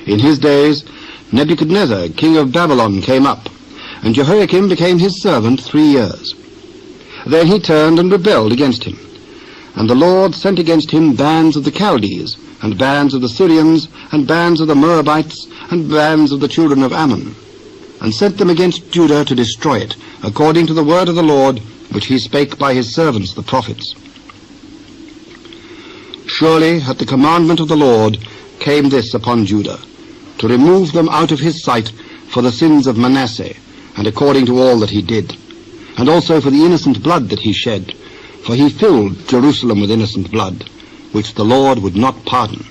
In his days Nebuchadnezzar, king of Babylon, came up, and Jehoiakim became his servant 3 years. Then he turned and rebelled against him. And the Lord sent against him bands of the Chaldees, and bands of the Syrians, and bands of the Moabites, and bands of the children of Ammon, and sent them against Judah to destroy it, according to the word of the Lord, which he spake by his servants the prophets. Surely at the commandment of the Lord came this upon Judah, to remove them out of his sight for the sins of Manasseh, and according to all that he did, and also for the innocent blood that he shed, for he filled Jerusalem with innocent blood, which the Lord would not pardon.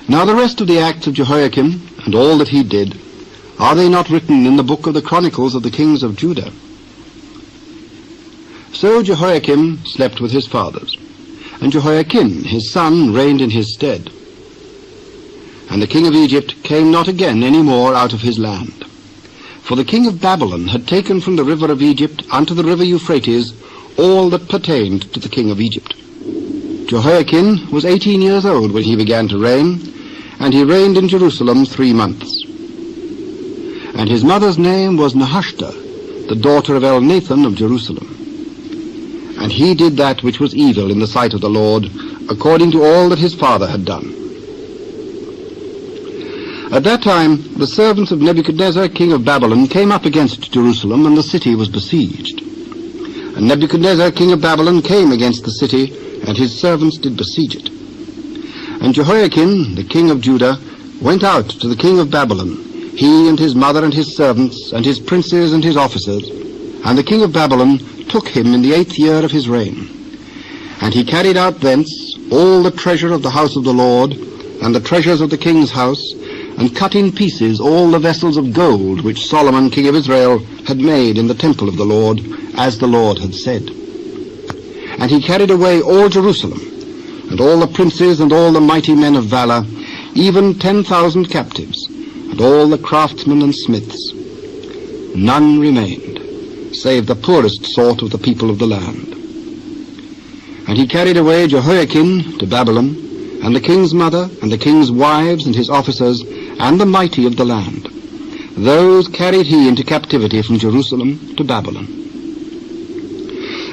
Now the rest of the acts of Jehoiakim, and all that he did, are they not written in the book of the chronicles of the kings of Judah? So Jehoiakim slept with his fathers, and Jehoiakim his son reigned in his stead. And the king of Egypt came not again any more out of his land. For the king of Babylon had taken from the river of Egypt unto the river Euphrates all that pertained to the king of Egypt. Jehoiakim was 18 years old when he began to reign, and he reigned in Jerusalem 3 months. And his mother's name was Nehushta, the daughter of Elnathan of Jerusalem. And he did that which was evil in the sight of the Lord, according to all that his father had done. At that time the servants of Nebuchadnezzar, king of Babylon, came up against Jerusalem, and the city was besieged. And Nebuchadnezzar, king of Babylon, came against the city, and his servants did besiege it. And Jehoiakim, the king of Judah, went out to the king of Babylon, he and his mother and his servants, and his princes and his officers. And the king of Babylon took him in the 8th year of his reign. And he carried out thence all the treasure of the house of the Lord, and the treasures of the king's house, and cut in pieces all the vessels of gold which Solomon king of Israel had made in the temple of the Lord, as the Lord had said. And he carried away all Jerusalem, and all the princes and all the mighty men of valor, even 10,000 captives, and all the craftsmen and smiths. None remained, save the poorest sort of the people of the land. And he carried away Jehoiakim to Babylon, and the king's mother, and the king's wives, and his officers, and the mighty of the land. Those carried he into captivity from Jerusalem to Babylon.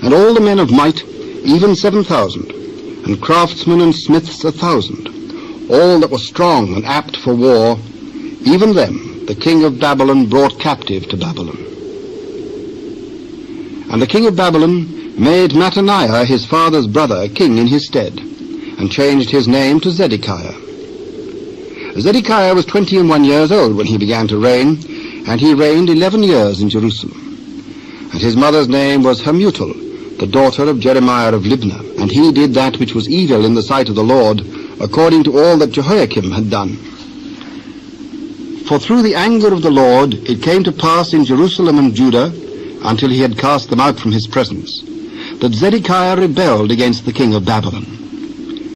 And all the men of might, even 7,000, and craftsmen and smiths 1,000, all that were strong and apt for war, even them the king of Babylon brought captive to Babylon. And the king of Babylon made Mattaniah his father's brother king in his stead, and changed his name to Zedekiah. Zedekiah was 21 years old when he began to reign, and he reigned 11 years in Jerusalem. And his mother's name was Hamutal, the daughter of Jeremiah of Libnah, and he did that which was evil in the sight of the Lord, according to all that Jehoiakim had done. For through the anger of the Lord it came to pass in Jerusalem and Judah, until he had cast them out from his presence, that Zedekiah rebelled against the king of Babylon.